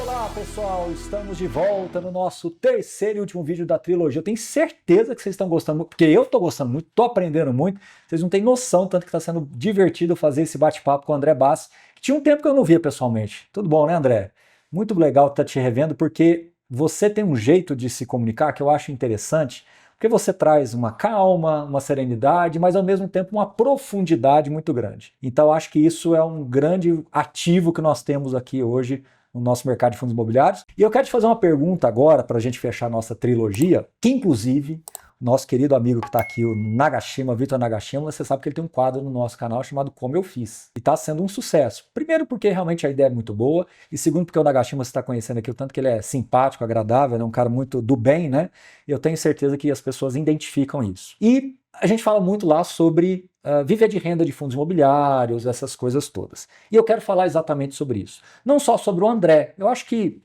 Olá pessoal, estamos de volta no nosso terceiro e último vídeo da trilogia. Eu tenho certeza que vocês estão gostando muito, porque eu estou gostando muito, estou aprendendo muito. Vocês não têm noção tanto que está sendo divertido fazer esse bate-papo com o André Bassi, que tinha um tempo que eu não via pessoalmente. Tudo bom, né, André? Muito legal estar te revendo, porque você tem um jeito de se comunicar que eu acho interessante, porque você traz uma calma, uma serenidade, mas ao mesmo tempo uma profundidade muito grande. Então eu acho que isso é um grande ativo que nós temos aqui hoje no nosso mercado de fundos imobiliários. E eu quero te fazer uma pergunta agora para a gente fechar a nossa trilogia, que inclusive o nosso querido amigo que está aqui, o Nagashima, Vitor Nagashima, você sabe que ele tem um quadro no nosso canal chamado Como Eu Fiz. E está sendo um sucesso. Primeiro porque realmente a ideia é muito boa, e segundo porque o Nagashima você está conhecendo aqui, o tanto que ele é simpático, agradável, é um cara muito do bem, né? E eu tenho certeza que as pessoas identificam isso. E a gente fala muito lá sobre viver de renda de fundos imobiliários, essas coisas todas. E eu quero falar exatamente sobre isso. Não só sobre o André, eu acho que,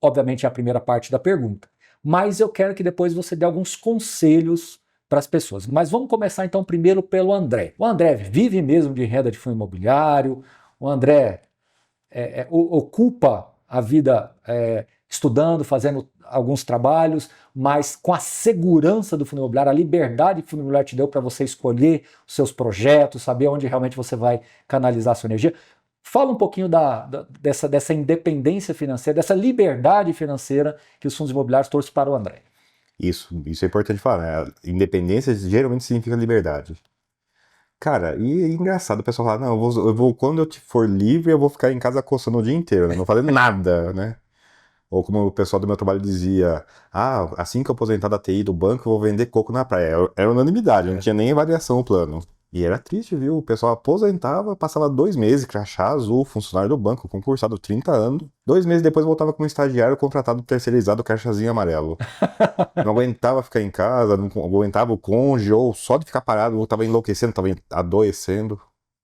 obviamente, é a primeira parte da pergunta, mas eu quero que depois você dê alguns conselhos para as pessoas. Mas vamos começar então primeiro pelo André. O André vive mesmo de renda de fundo imobiliário, o André ocupa a vida estudando, fazendo alguns trabalhos, mas com a segurança do fundo imobiliário, a liberdade que o fundo imobiliário te deu para você escolher os seus projetos, saber onde realmente você vai canalizar a sua energia. Fala um pouquinho dessa independência financeira, dessa liberdade financeira que os fundos imobiliários trouxeram para o André. Isso é importante falar, né? Independência geralmente significa liberdade. Cara, e é engraçado o pessoal falar, não, quando eu for livre, eu vou ficar em casa coçando o dia inteiro, né? Não fazendo nada, né? Ou como o pessoal do meu trabalho dizia, assim que eu aposentar da TI do banco, eu vou vender coco na praia. Era unanimidade, não tinha nem avaliação o plano. E era triste, viu? O pessoal aposentava, passava 2 meses, crachá azul, funcionário do banco, concursado 30 anos. 2 meses depois voltava como estagiário contratado terceirizado, crachazinho amarelo. Não aguentava ficar em casa, não aguentava o cônjuge, ou só de ficar parado, eu tava enlouquecendo, tava adoecendo.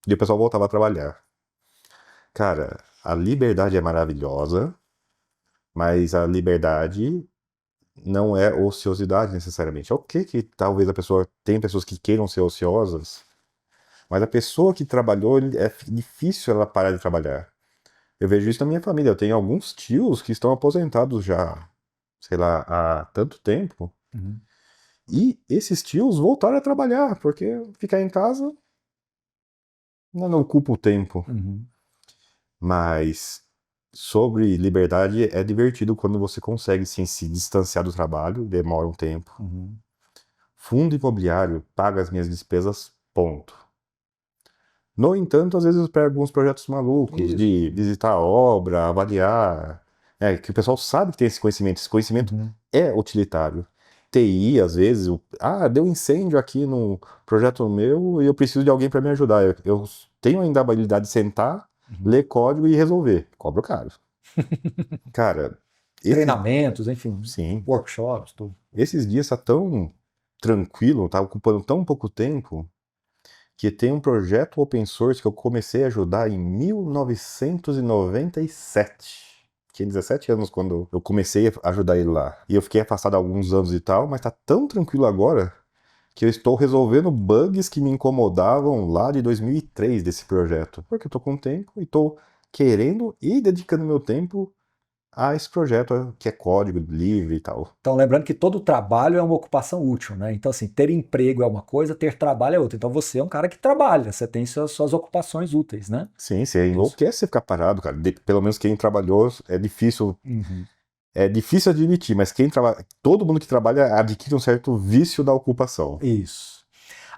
E o pessoal voltava a trabalhar. Cara, a liberdade é maravilhosa, mas a liberdade não é ociosidade necessariamente. É ok que talvez tem pessoas que queiram ser ociosas, mas a pessoa que trabalhou, é difícil ela parar de trabalhar. Eu vejo isso na minha família. Eu tenho alguns tios que estão aposentados já, sei lá, há tanto tempo. Uhum. E esses tios voltaram a trabalhar, porque ficar em casa não ocupa o tempo. Uhum. Mas sobre liberdade, é divertido quando você consegue sim, se distanciar do trabalho, demora um tempo. Uhum. Fundo imobiliário paga as minhas despesas, ponto. No entanto, às vezes eu pego alguns projetos malucos Isso. de visitar a obra, avaliar, que o pessoal sabe que tem esse conhecimento Uhum. é utilitário. TI, às vezes, deu incêndio aqui no projeto meu e eu preciso de alguém para me ajudar. Eu tenho ainda a habilidade de sentar, ler código e resolver. Cobro caro. Cara, Treinamentos, enfim, sim, workshops, tudo. esses dias tá tão tranquilo, tá ocupando tão pouco tempo, que tem um projeto open source que eu comecei a ajudar em 1997. Tinha 17 anos quando eu comecei a ajudar ele lá. E eu fiquei afastado há alguns anos e tal, mas tá tão tranquilo agora que eu estou resolvendo bugs que me incomodavam lá de 2003 desse projeto. Porque eu tô com tempo e tô querendo e dedicando meu tempo a esse projeto que é código livre e tal. Então, lembrando que todo trabalho é uma ocupação útil, né? Então, assim, ter emprego é uma coisa, ter trabalho é outra. Então, você é um cara que trabalha, você tem suas ocupações úteis, né? Sim, você enlouquece você ficar parado, cara. Pelo menos quem trabalhou é difícil. Uhum. É difícil admitir, mas todo mundo que trabalha adquire um certo vício da ocupação. Isso.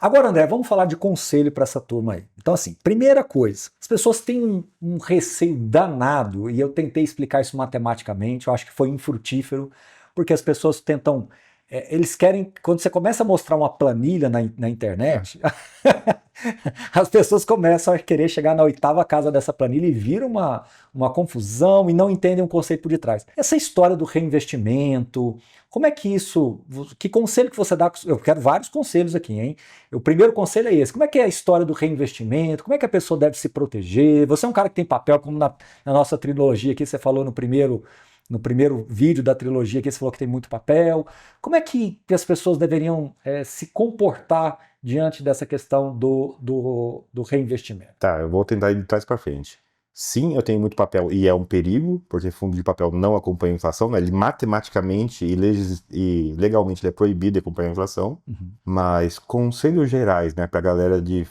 Agora, André, vamos falar de conselho para essa turma aí. Então, assim, primeira coisa, as pessoas têm um receio danado, e eu tentei explicar isso matematicamente, eu acho que foi infrutífero, porque as pessoas tentam. Eles querem, quando você começa a mostrar uma planilha na internet, as pessoas começam a querer chegar na 8ª casa dessa planilha e vira uma confusão e não entendem o conceito por detrás. Essa história do reinvestimento, como é que isso, que conselho que você dá? Eu quero vários conselhos aqui, hein? O primeiro conselho é esse, como é que é a história do reinvestimento, como é que a pessoa deve se proteger? Você é um cara que tem papel, como na nossa trilogia aqui, você falou no primeiro vídeo da trilogia que você falou que tem muito papel. Como é que as pessoas deveriam se comportar diante dessa questão do reinvestimento? Tá, eu vou tentar ir de trás pra frente. Sim, eu tenho muito papel e é um perigo, porque fundo de papel não acompanha a inflação, né? Ele matematicamente e legalmente ele é proibido de acompanhar a inflação, mas conselhos gerais, né, para a galera de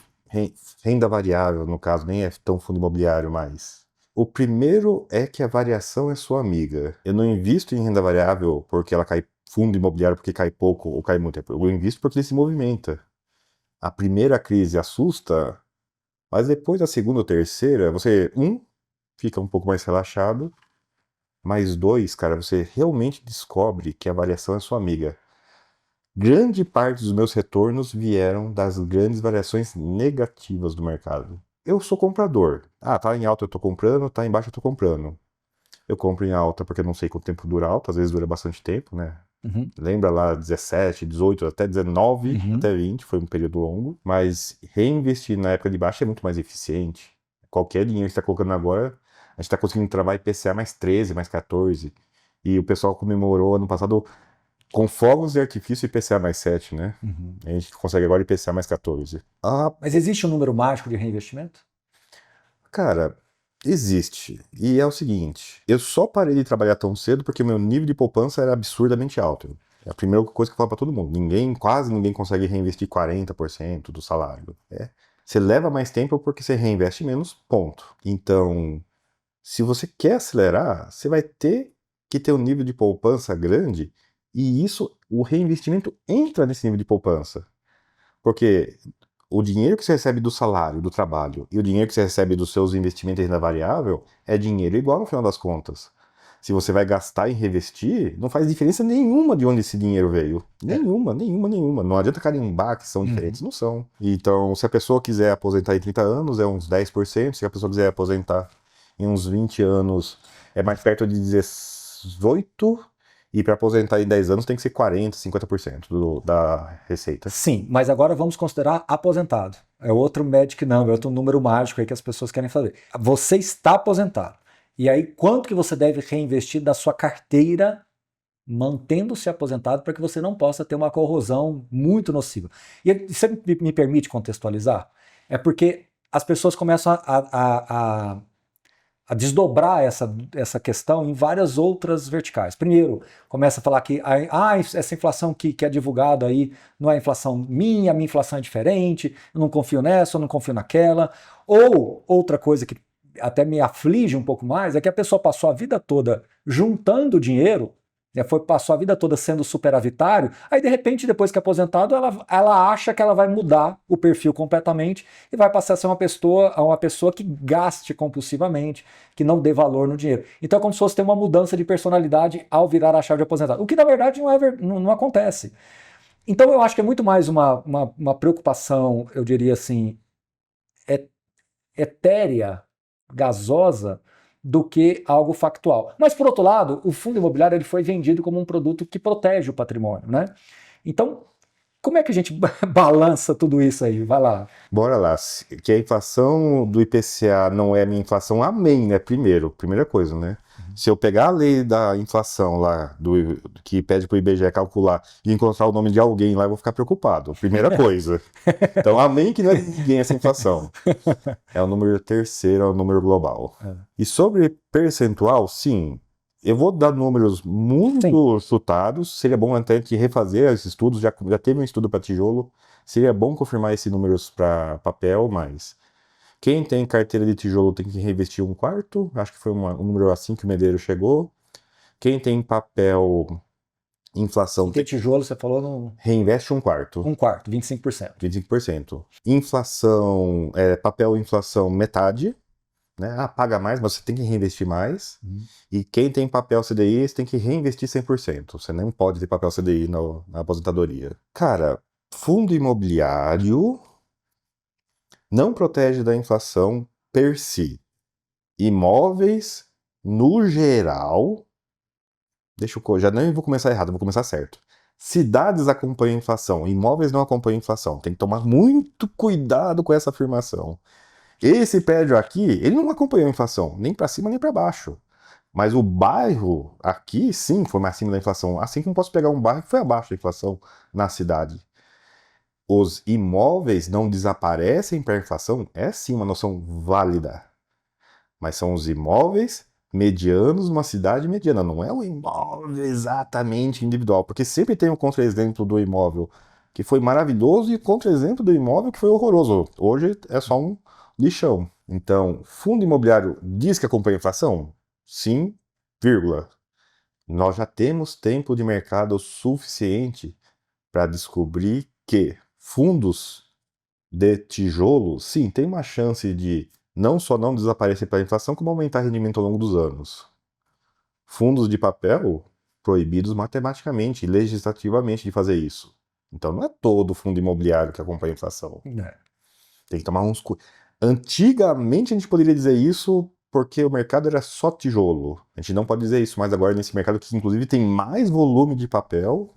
renda variável, no caso, nem é tão fundo imobiliário mais. O primeiro é que a variação é sua amiga. Eu não invisto em renda variável porque ela cai, fundo imobiliário porque cai pouco ou cai muito. Eu invisto porque ele se movimenta. A primeira crise assusta, mas depois da segunda ou terceira, você, fica um pouco mais relaxado, mas dois, cara, você realmente descobre que a variação é sua amiga. Grande parte dos meus retornos vieram das grandes variações negativas do mercado. Eu sou comprador. Ah, tá em alta eu tô comprando, tá em baixa eu tô comprando. Eu compro em alta porque eu não sei quanto tempo dura alta, às vezes dura bastante tempo, né? Lembra lá 17, 18, até 19, até 20, foi um período longo. Mas reinvestir na época de baixa é muito mais eficiente. Qualquer dinheiro que você está colocando agora, a gente está conseguindo travar IPCA mais 13, mais 14. E o pessoal comemorou ano passado com fogos de artifício IPCA mais 7, né? A gente consegue agora IPCA mais 14. Mas existe um número mágico de reinvestimento? Cara, existe. E é o seguinte, eu só parei de trabalhar tão cedo porque meu nível de poupança era absurdamente alto. É a primeira coisa que eu falo pra todo mundo. Quase ninguém consegue reinvestir 40% do salário. Você leva mais tempo porque você reinveste menos, ponto. Então, se você quer acelerar, você vai ter que ter um nível de poupança grande e isso, o reinvestimento entra nesse nível de poupança. Porque o dinheiro que você recebe do salário, do trabalho, e o dinheiro que você recebe dos seus investimentos em renda variável é dinheiro igual no final das contas. Se você vai gastar e reinvestir, não faz diferença nenhuma de onde esse dinheiro veio. Nenhuma, nenhuma, nenhuma. Não adianta carimbar que são diferentes, não são. Então, se a pessoa quiser aposentar em 30 anos, é uns 10%. Se a pessoa quiser aposentar em uns 20 anos, é mais perto de 18%. E para aposentar em 10 anos tem que ser 40%, 50% da receita. Sim, mas agora vamos considerar aposentado. É outro magic number, outro número mágico aí que as pessoas querem fazer. Você está aposentado. E aí, quanto que você deve reinvestir da sua carteira mantendo-se aposentado para que você não possa ter uma corrosão muito nociva? E você me permite contextualizar? É porque as pessoas começam a desdobrar essa questão em várias outras verticais. Primeiro, começa a falar que essa inflação que é divulgada aí não é inflação minha, a minha inflação é diferente, eu não confio nessa, eu não confio naquela. Ou outra coisa que até me aflige um pouco mais é que a pessoa passou a vida toda juntando dinheiro, passou a vida toda sendo superavitário, aí de repente, depois que é aposentado, ela acha que ela vai mudar o perfil completamente e vai passar a ser uma pessoa que gaste compulsivamente, que não dê valor no dinheiro. Então é como se fosse ter uma mudança de personalidade ao virar a chave de aposentado, o que na verdade não acontece. Então eu acho que é muito mais uma preocupação, eu diria assim, etérea, gasosa, do que algo factual. Mas, por outro lado, o fundo imobiliário ele foi vendido como um produto que protege o patrimônio, né? Então, como é que a gente balança tudo isso aí? Vai lá. Bora lá. Que a inflação do IPCA não é a minha inflação, amém, né? Primeira coisa, né? Se eu pegar a lei da inflação lá, que pede pro IBGE calcular e encontrar o nome de alguém lá, eu vou ficar preocupado. Primeira coisa. Então, amém que não é de ninguém essa inflação. É o número terceiro, é o número global. E sobre percentual, sim, eu vou dar números muito chutados. Seria bom até que refazer esses estudos. Já teve um estudo para tijolo. Seria bom confirmar esses números para papel, mas quem tem carteira de tijolo tem que reinvestir um quarto. Acho que foi um número assim que o Medeiros chegou. Quem tem papel, inflação... Tem tijolo, você falou no... Reinveste um quarto. Um quarto, 25%. 25%. Inflação, papel inflação metade. Né? Paga mais, mas você tem que reinvestir mais. E quem tem papel CDI, você tem que reinvestir 100%. Você não pode ter papel CDI na aposentadoria. Cara, fundo imobiliário não protege da inflação per si. Imóveis, no geral... já não vou começar errado, vou começar certo. Cidades acompanham a inflação, imóveis não acompanham a inflação. Tem que tomar muito cuidado com essa afirmação. Esse prédio aqui, ele não acompanhou a inflação, nem para cima nem para baixo. Mas o bairro aqui, sim, foi mais acima da inflação. Assim como posso pegar um bairro que foi abaixo da inflação na cidade. Os imóveis não desaparecem para a inflação? É sim uma noção válida. mas são os imóveis medianos numa cidade mediana, não é o imóvel exatamente individual, porque sempre tem um contra-exemplo do imóvel que foi maravilhoso e contra-exemplo do imóvel que foi horroroso. Hoje é só um lixão. Então, fundo imobiliário diz que acompanha a inflação? Sim, vírgula. Nós já temos tempo de mercado suficiente para descobrir que fundos de tijolo, sim, tem uma chance de não só não desaparecer pela inflação, como aumentar o rendimento ao longo dos anos. Fundos de papel, proibidos matematicamente e legislativamente de fazer isso. Então não é todo fundo imobiliário que acompanha a inflação. Tem que tomar uns... Antigamente a gente poderia dizer isso porque o mercado era só tijolo. A gente não pode dizer isso mais agora nesse mercado que inclusive tem mais volume de papel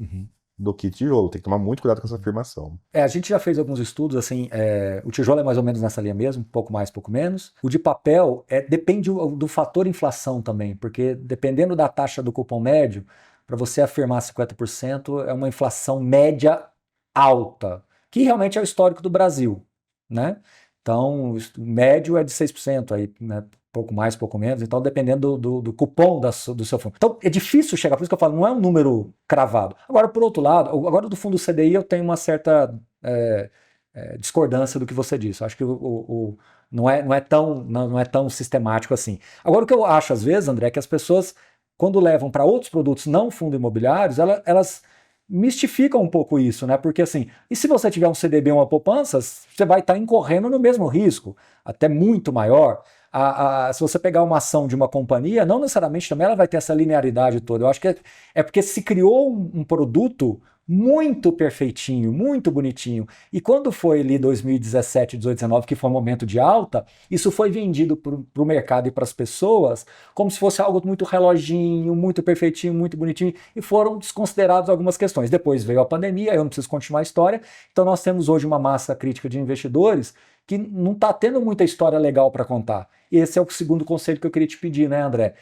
do que tijolo. Tem que tomar muito cuidado com essa afirmação. A gente já fez alguns estudos, assim, o tijolo é mais ou menos nessa linha mesmo, pouco mais, pouco menos. O de papel depende do fator inflação também, porque dependendo da taxa do cupom médio, para você afirmar 50% é uma inflação média alta, que realmente é o histórico do Brasil, né? Então, o médio é de 6%, aí, né? Pouco mais, pouco menos, então dependendo do cupom do seu fundo. Então é difícil chegar, por isso que eu falo, não é um número cravado. Agora, por outro lado, agora do fundo CDI eu tenho uma certa discordância do que você disse. Eu acho que não é tão sistemático assim. Agora, o que eu acho às vezes, André, é que as pessoas, quando levam para outros produtos não fundo imobiliários, elas mistificam um pouco isso, né? Porque assim, e se você tiver um CDB ou uma poupança, você vai estar incorrendo no mesmo risco, até muito maior. Se você pegar uma ação de uma companhia, não necessariamente também ela vai ter essa linearidade toda. Eu acho que é porque se criou um produto muito perfeitinho, muito bonitinho. E quando foi ali 2017, 18, 19, que foi um momento de alta, isso foi vendido para o mercado e para as pessoas como se fosse algo muito reloginho, muito perfeitinho, muito bonitinho, e foram desconsideradas algumas questões. Depois veio a pandemia, eu não preciso continuar a história, então nós temos hoje uma massa crítica de investidores que não está tendo muita história legal para contar. E esse é o segundo conselho que eu queria te pedir, né, André?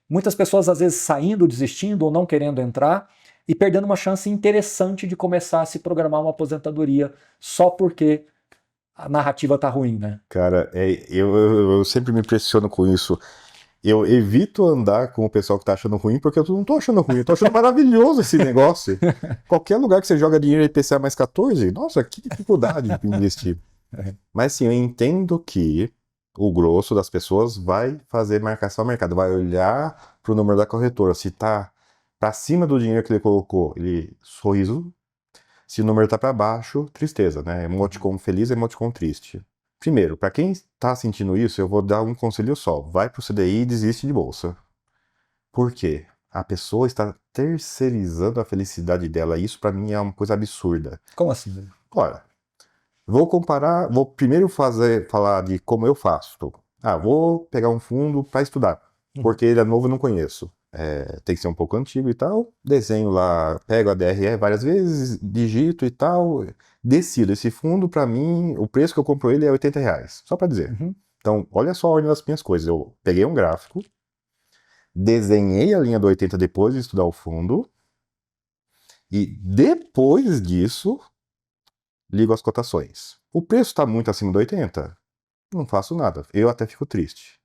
Muitas pessoas às vezes saindo, desistindo ou não querendo entrar e perdendo uma chance interessante de começar a se programar uma aposentadoria só porque a narrativa tá ruim, né? Cara, eu sempre me impressiono com isso. Eu evito andar com o pessoal que tá achando ruim, porque eu não tô achando ruim, eu tô achando maravilhoso esse negócio. Qualquer lugar que você joga dinheiro IPCA mais 14, nossa, que dificuldade de investir. Mas sim, eu entendo que o grosso das pessoas vai fazer marcação ao mercado, vai olhar pro número da corretora, se tá para cima do dinheiro que ele colocou, ele sorriso. Se o número tá para baixo, tristeza, né? Emoticon feliz, emoticon triste. Primeiro, para quem tá sentindo isso, eu vou dar um conselho só. Vai pro CDI e desiste de bolsa. Por quê? A pessoa está terceirizando a felicidade dela. Isso para mim é uma coisa absurda. Como assim? Olha, vou primeiro falar de como eu faço. Vou pegar um fundo para estudar, porque ele é novo e não conheço. Tem que ser um pouco antigo e tal. Desenho lá, pego a DRE várias vezes, digito e tal. Decido. Esse fundo, para mim, o preço que eu compro ele é R$80, só para dizer. Então, olha só a ordem das minhas coisas. Eu peguei um gráfico, desenhei a linha do 80 depois de estudar o fundo, e depois disso, ligo as cotações. O preço está muito acima do 80? Não faço nada. Eu até fico triste.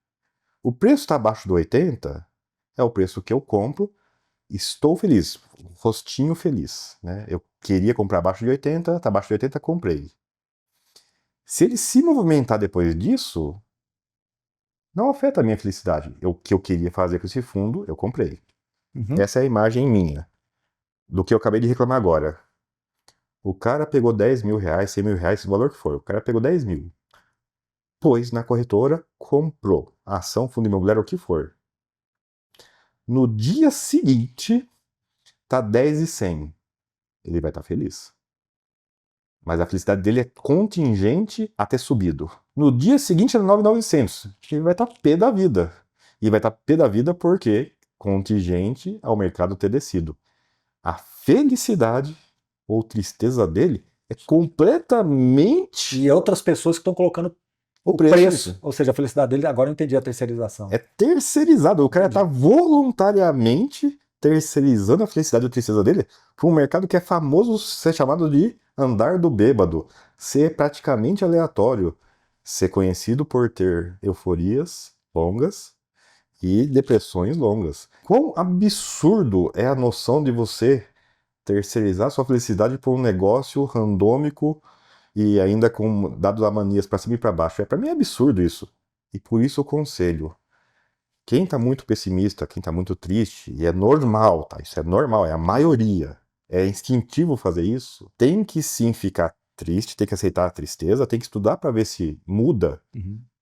O preço está abaixo do 80? É o preço que eu compro. Estou feliz. Rostinho feliz. Né? Eu queria comprar abaixo de 80, está abaixo de 80, comprei. Se ele se movimentar depois disso, não afeta a minha felicidade. O que eu queria fazer com esse fundo, eu comprei. Essa é a imagem minha. Do que eu acabei de reclamar agora. O cara pegou 10 mil reais, 100 mil reais, o valor que for. O cara pegou 10 mil. Pôs na corretora, comprou. Ação, fundo imobiliário, o que for. No dia seguinte, tá 10.100. Ele vai estar feliz. Mas a felicidade dele é contingente a ter subido. No dia seguinte, é 9.900. Ele vai estar pé da vida. E vai estar pé da vida porque contingente ao mercado ter descido. A felicidade ou tristeza dele é completamente... E outras pessoas que estão colocando o preço. Ou seja, a felicidade dele, agora eu entendi a terceirização. É terceirizado. O cara está voluntariamente terceirizando a felicidade ou tristeza dele para um mercado que é famoso ser chamado de andar do bêbado, ser praticamente aleatório, ser conhecido por ter euforias longas e depressões longas. Quão absurdo é a noção de você terceirizar sua felicidade por um negócio randômico e ainda com dados a manias para cima e para baixo. Para mim é absurdo isso. E por isso o conselho. Quem está muito pessimista, quem está muito triste, e é normal, tá? Isso é normal, é a maioria. É instintivo fazer isso. Tem que sim ficar triste, tem que aceitar a tristeza, tem que estudar para ver se muda.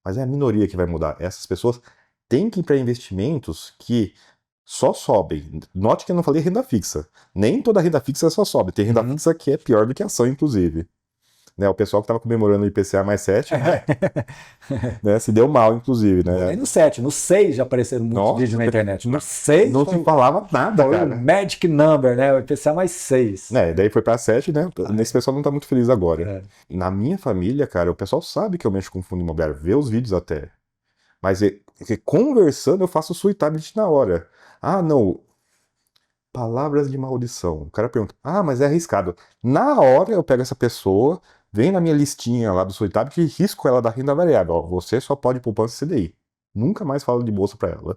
Mas é a minoria que vai mudar. Essas pessoas têm que ir para investimentos que só sobem. Note que eu não falei renda fixa. Nem toda renda fixa só sobe. Tem renda fixa que é pior do que ação, inclusive. Né, o pessoal que estava comemorando o IPCA mais 7, né, se deu mal, inclusive. Né? Nem no 7, no 6 já apareceram muitos vídeos na internet. No 6 não se falava nada, foi cara. o magic number, né? O IPCA mais 6. Daí foi pra 7, né? Nesse pessoal não tá muito feliz agora. Na minha família, cara, o pessoal sabe que eu mexo com fundo imobiliário, vê os vídeos até. Mas conversando eu faço o sweet tablet na hora. Ah, não. Palavras de maldição. O cara pergunta, mas é arriscado. Na hora eu pego essa pessoa, venho na minha listinha lá do sweet tablet e risco ela da renda variável. Ó, você só pode poupança CDI. Nunca mais falo de bolsa pra ela.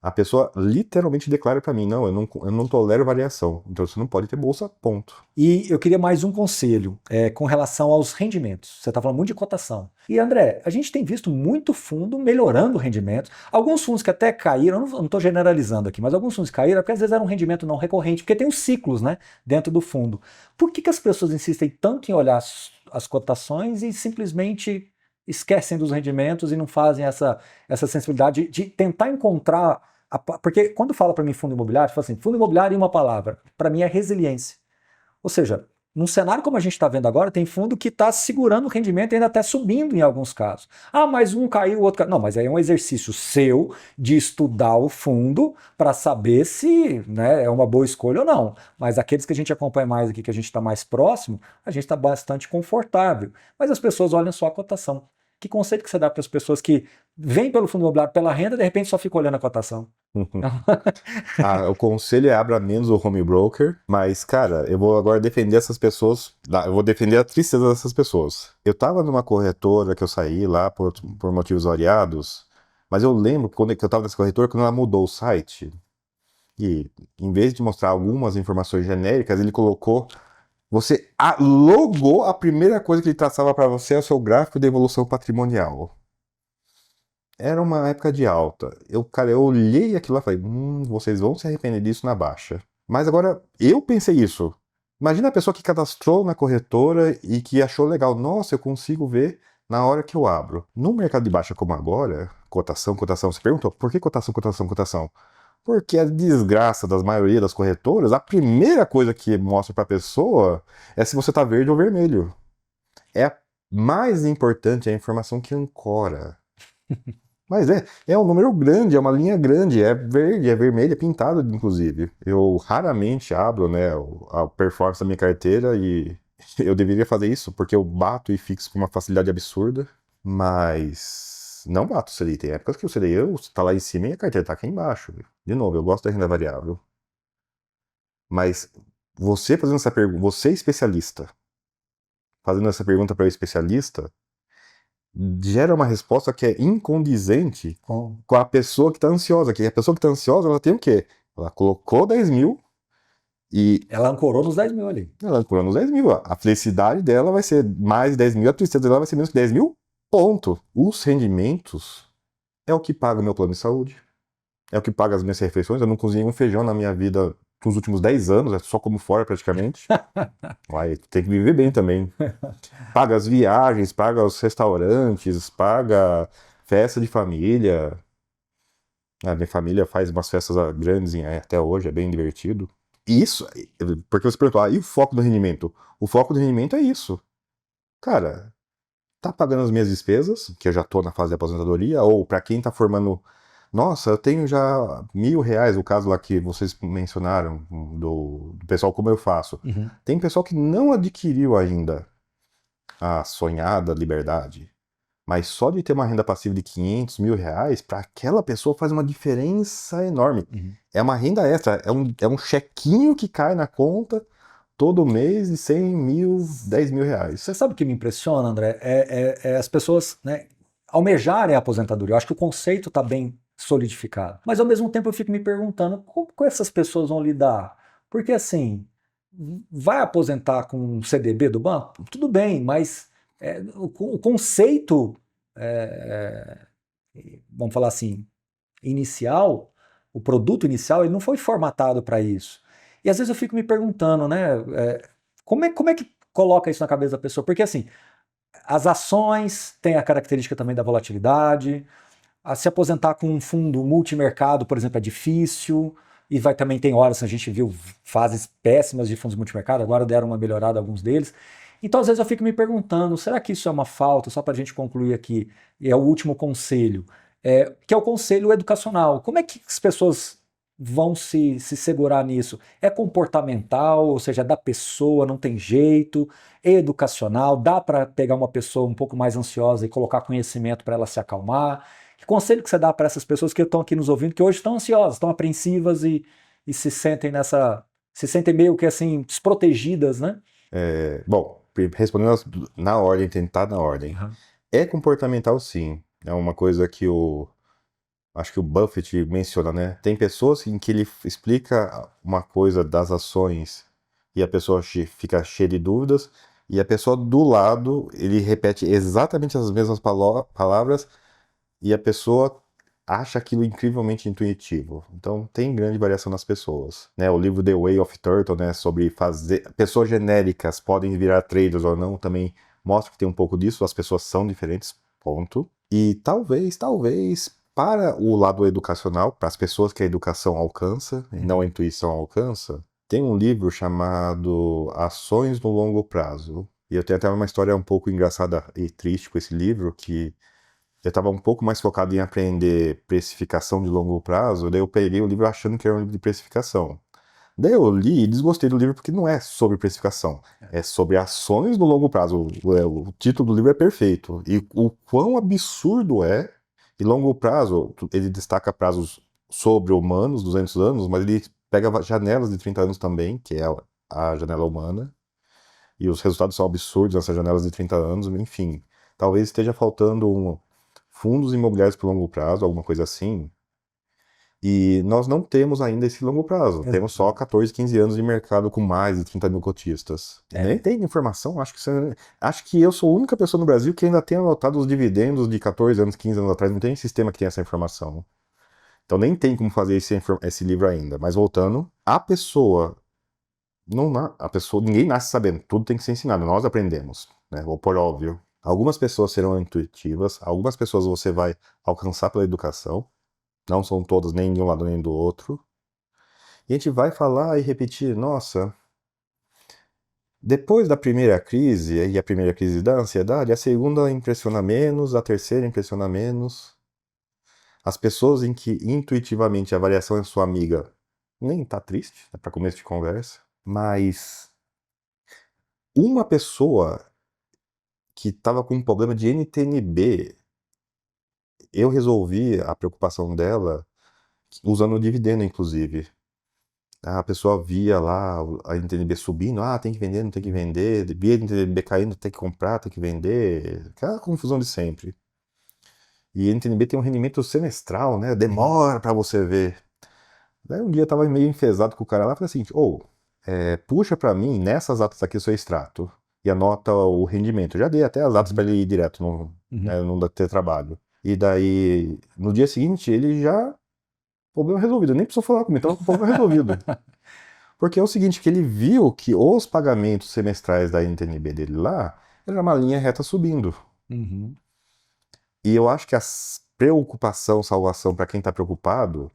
A pessoa literalmente declara pra mim, não, eu não tolero variação, então você não pode ter bolsa, ponto. E eu queria mais um conselho com relação aos rendimentos. Você está falando muito de cotação. E André, a gente tem visto muito fundo melhorando o rendimento. Alguns fundos que até caíram, eu não estou generalizando aqui, mas alguns fundos caíram porque às vezes era um rendimento não recorrente, porque tem os ciclos, né, dentro do fundo. Por que as pessoas insistem tanto em olhar as cotações e simplesmente esquecem dos rendimentos e não fazem essa sensibilidade de tentar encontrar... Porque quando fala para mim fundo imobiliário, fala assim, fundo imobiliário em uma palavra, para mim é resiliência. Ou seja, num cenário como a gente está vendo agora, tem fundo que está segurando o rendimento e ainda até subindo em alguns casos. Mas um caiu, o outro caiu. Não, mas aí é um exercício seu de estudar o fundo para saber se, né, é uma boa escolha ou não. Mas aqueles que a gente acompanha mais aqui, que a gente está mais próximo, a gente está bastante confortável. Mas as pessoas olham só a cotação. Que conceito que você dá para as pessoas que vêm pelo fundo imobiliário pela renda e de repente só ficam olhando a cotação? O conselho é abra menos o home broker, mas, cara, eu vou agora defender essas pessoas, eu vou defender a tristeza dessas pessoas. Eu tava numa corretora que eu saí lá por motivos variados, mas eu lembro que eu tava nessa corretora quando ela mudou o site, e em vez de mostrar algumas informações genéricas, ele colocou... Você logou, a primeira coisa que ele traçava para você é o seu gráfico de evolução patrimonial. Era uma época de alta. Eu olhei aquilo lá e falei, vocês vão se arrepender disso na baixa. Mas agora, eu pensei isso. Imagina a pessoa que cadastrou na corretora e que achou legal. Nossa, eu consigo ver na hora que eu abro. No mercado de baixa como agora, cotação, você perguntou, por que cotação, cotação? Porque a desgraça das maioria das corretoras, a primeira coisa que mostra para a pessoa é se você está verde ou vermelho. É mais importante a informação que ancora. Mas é um número grande, é uma linha grande, é verde, é vermelho, é pintado, inclusive. Eu raramente abro, né, a performance da minha carteira e eu deveria fazer isso, porque eu bato e fixo com uma facilidade absurda, mas não bato o CDI. Tem épocas que o CDI está lá em cima e a carteira está aqui embaixo. De novo, eu gosto da renda variável. Mas você fazendo essa pergunta, você especialista, fazendo essa pergunta para o especialista, gera uma resposta que é incondizente com a pessoa que está ansiosa. Que a pessoa que está ansiosa, ela tem o quê? Ela colocou 10 mil e... Ela ancorou nos 10 mil ali. Ela ancorou nos 10 mil. A felicidade dela vai ser mais 10 mil, a tristeza dela vai ser menos que 10 mil, ponto. Os rendimentos é o que paga o meu plano de saúde, é o que paga as minhas refeições. Eu não cozinhei um feijão na minha vida nos últimos 10 anos, é só como fora praticamente. Vai, tem que viver bem também. Paga as viagens, paga os restaurantes, paga festa de família. A minha família faz umas festas grandes até hoje, é bem divertido. Isso, porque você perguntou, e o foco do rendimento? O foco do rendimento é isso. Cara, tá pagando as minhas despesas, que eu já tô na fase de aposentadoria, ou para quem tá formando... Nossa, eu tenho já R$1.000, o caso lá que vocês mencionaram, do pessoal como eu faço. Tem pessoal que não adquiriu ainda a sonhada liberdade, mas só de ter uma renda passiva de R$500 mil, para aquela pessoa faz uma diferença enorme. É uma renda extra, é um chequinho que cai na conta todo mês de 100 mil, 10 mil reais. Você sabe o que me impressiona, André? As pessoas, né, almejarem a aposentadoria. Eu acho que o conceito está bem solidificado. Mas ao mesmo tempo eu fico me perguntando como essas pessoas vão lidar. Porque assim, vai aposentar com um CDB do banco? Tudo bem, mas o conceito, vamos falar assim, inicial, o produto inicial, ele não foi formatado para isso. E às vezes eu fico me perguntando, né, como é que coloca isso na cabeça da pessoa? Porque assim, as ações têm a característica também da volatilidade, a se aposentar com um fundo multimercado, por exemplo, é difícil, e vai também tem horas, a gente viu fases péssimas de fundos multimercado, agora deram uma melhorada alguns deles. Então, às vezes eu fico me perguntando, será que isso é uma falta, só para a gente concluir aqui, e é o último conselho, que é o conselho educacional. Como é que as pessoas vão se segurar nisso? É comportamental, ou seja, da pessoa, não tem jeito, é educacional, dá para pegar uma pessoa um pouco mais ansiosa e colocar conhecimento para ela se acalmar? Que conselho que você dá para essas pessoas que estão aqui nos ouvindo, que hoje estão ansiosas, estão apreensivas e se sentem meio que assim, desprotegidas, né? Bom, respondendo na ordem, tentar na ordem. Uhum. É comportamental, sim. É uma coisa que acho que o Buffett menciona, né? Tem pessoas em que ele explica uma coisa das ações e a pessoa fica cheia de dúvidas, e a pessoa do lado, ele repete exatamente as mesmas palavras e a pessoa acha aquilo incrivelmente intuitivo. Então tem grande variação nas pessoas, né? O livro The Way of Turtle, né, sobre fazer pessoas genéricas podem virar traders ou não, também mostra que tem um pouco disso, as pessoas são diferentes, ponto. E talvez para o lado educacional, para as pessoas que a educação alcança e não a intuição alcança, tem um livro chamado Ações no Longo Prazo. E eu tenho até uma história um pouco engraçada e triste com esse livro, que eu estava um pouco mais focado em aprender precificação de longo prazo, daí eu peguei o livro achando que era um livro de precificação. Daí eu li e desgostei do livro porque não é sobre precificação, é sobre ações no longo prazo. O título do livro é perfeito. E o quão absurdo é, e longo prazo, ele destaca prazos sobre-humanos, 200 anos, mas ele pega janelas de 30 anos também, que é a janela humana, e os resultados são absurdos nessas janelas de 30 anos, enfim. Talvez esteja faltando fundos imobiliários por longo prazo, alguma coisa assim. E nós não temos ainda esse longo prazo. Exato. Temos só 14, 15 anos de mercado com mais de 30 mil cotistas. Nem tem informação, acho que eu sou a única pessoa no Brasil que ainda tem anotado os dividendos de 14 anos, 15 anos atrás. Não tem sistema que tem essa informação. Então nem tem como fazer esse livro ainda. Mas voltando, a pessoa, ninguém nasce sabendo. Tudo tem que ser ensinado. Nós aprendemos, né? Ou por óbvio. Algumas pessoas serão intuitivas, algumas pessoas você vai alcançar pela educação, não são todas nem de um lado nem do outro. E a gente vai falar e repetir, nossa, depois da primeira crise, e a primeira crise da ansiedade, a segunda impressiona menos, a terceira impressiona menos. As pessoas em que intuitivamente a variação é sua amiga, nem tá triste, é para começo de conversa, mas uma pessoa que estava com um problema de NTNB, eu resolvi a preocupação dela usando o dividendo, inclusive. A pessoa via lá a NTNB subindo, tem que vender, não tem que vender, via a NTNB caindo, tem que comprar, tem que vender, aquela confusão de sempre. E a NTNB tem um rendimento semestral, né? Demora para você ver. Daí um dia eu tava meio enfesado com o cara lá, falei assim, puxa para mim nessas atas aqui o seu extrato e anota o rendimento. Eu já dei até as atas para ele ir direto, não dá ter trabalho. E daí, no dia seguinte, ele já... Problema resolvido. Nem precisou falar comigo, então o problema resolvido. Porque é o seguinte, que ele viu que os pagamentos semestrais da NTNB dele lá, era uma linha reta subindo. Uhum. E eu acho que a preocupação, salvação, para quem está preocupado,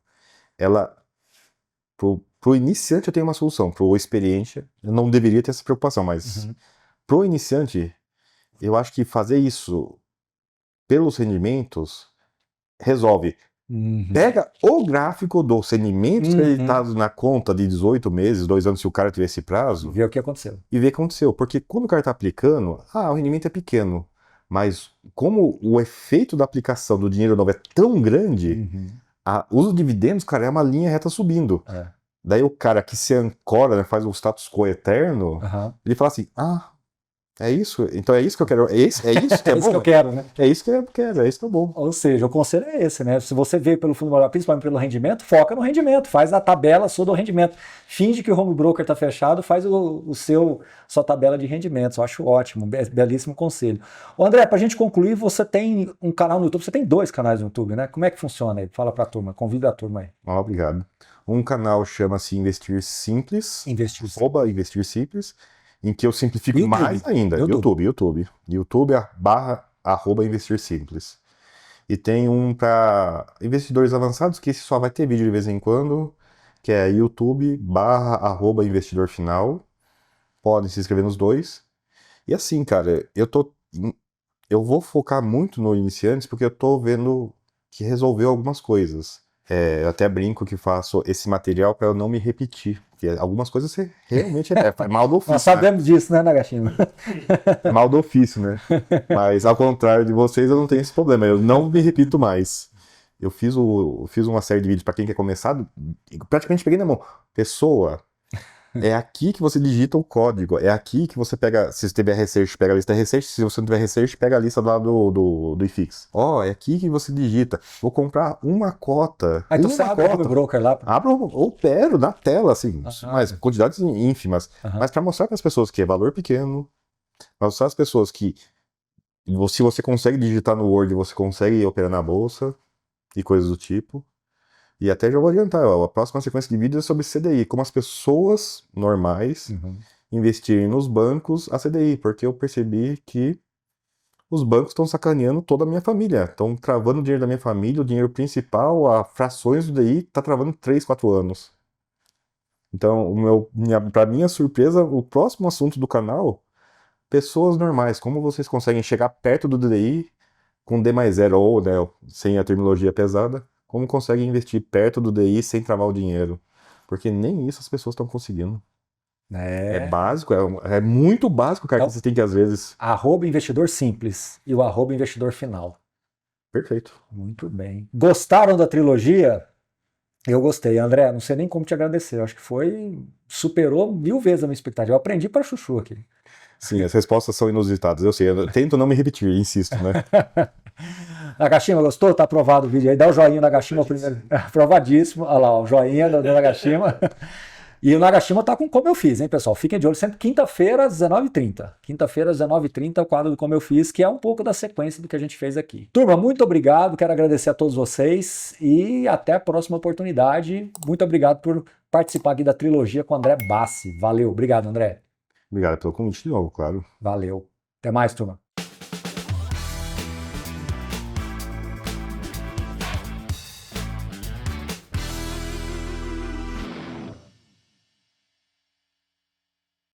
ela... Pro iniciante eu tenho uma solução, pro experiente eu não deveria ter essa preocupação, mas pro iniciante, eu acho que fazer isso pelos rendimentos resolve. Pega o gráfico dos rendimentos creditados na conta de 18 meses, 2 anos, se o cara tiver esse prazo. Ver o que aconteceu. E ver o que aconteceu. Porque quando o cara está aplicando, o rendimento é pequeno. Mas como o efeito da aplicação do dinheiro novo é tão grande, os dividendos, cara, é uma linha reta subindo. Daí o cara que se ancora, né, faz o status quo eterno, ele fala assim, É isso? Então é isso que eu quero. É isso que é É isso que bom? eu quero, né? É isso que eu quero, é isso que é bom. Ou seja, o conselho é esse, né? Se você veio pelo fundo imobiliário, principalmente pelo rendimento, foca no rendimento, faz a tabela sua do rendimento. Finge que o home broker está fechado, faz sua tabela de rendimentos. Eu acho ótimo, belíssimo conselho. Ô André, para a gente concluir, você tem um canal no YouTube, você tem 2 canais no YouTube, né? Como é que funciona aí? Fala para a turma, convida a turma aí. Obrigado. Um canal chama-se Investir Simples, Investir. Investir Simples, em que eu simplifico YouTube. mais ainda. YouTube / Investir Simples. E tem um para investidores avançados, que esse só vai ter vídeo de vez em quando, que é YouTube / Investidor Final. Podem se inscrever nos dois. E assim, cara, eu vou focar muito no iniciantes porque eu tô vendo que resolveu algumas coisas. Eu até brinco que faço esse material para eu não me repetir. Porque algumas coisas você realmente é mal do ofício. Nós sabemos disso, né, Nagashima? É mal do ofício, né? Mas ao contrário de vocês, eu não tenho esse problema. Eu não me repito mais. Eu fiz uma série de vídeos para quem quer começar, e praticamente peguei na mão. Pessoa, é aqui que você digita o código. É aqui que você pega. Se você tiver research, pega a lista research. Se você não tiver research, pega a lista lá do iFix. É aqui que você digita. Vou comprar uma cota. Aí então você abre o broker lá. Abro, opero na tela, assim. Mas quantidades ínfimas. Mas para mostrar para as pessoas que é valor pequeno. Para mostrar às pessoas que se você consegue digitar no Word, você consegue operar na bolsa. E coisas do tipo. E até já vou adiantar, a próxima sequência de vídeos é sobre CDI, como as pessoas normais investirem nos bancos a CDI, porque eu percebi que os bancos estão sacaneando toda a minha família, estão travando o dinheiro da minha família, o dinheiro principal, a frações do DI, está travando 3, 4 anos. Então, para minha surpresa, o próximo assunto do canal, pessoas normais, como vocês conseguem chegar perto do DI com D mais zero ou, né, sem a terminologia pesada, como consegue investir perto do DI sem travar o dinheiro? Porque nem isso as pessoas estão conseguindo. É básico, é muito básico, cara, que você tem que às vezes... @investidor simples e o @investidor final. Perfeito. Muito bem. Gostaram da trilogia? Eu gostei. André, não sei nem como te agradecer. Eu acho que superou 1000 vezes a minha expectativa. Eu aprendi para chuchu aqui. Sim, as respostas são inusitadas. Eu sei, eu tento não me repetir, insisto, né? Nagashima, gostou? Tá aprovado o vídeo aí. Dá o joinha, Nagashima, primeiro. Aprovadíssimo. Olha lá, o joinha do Nagashima. E o Nagashima tá com Como Eu Fiz, hein, pessoal? Fiquem de olho sempre quinta-feira, às 19h30. Quinta-feira, às 19h30, o quadro do Como Eu Fiz, que é um pouco da sequência do que a gente fez aqui. Turma, muito obrigado. Quero agradecer a todos vocês e até a próxima oportunidade. Muito obrigado por participar aqui da trilogia com o André Bassi. Valeu. Obrigado, André. Obrigado pelo convite de novo, claro. Valeu. Até mais, turma.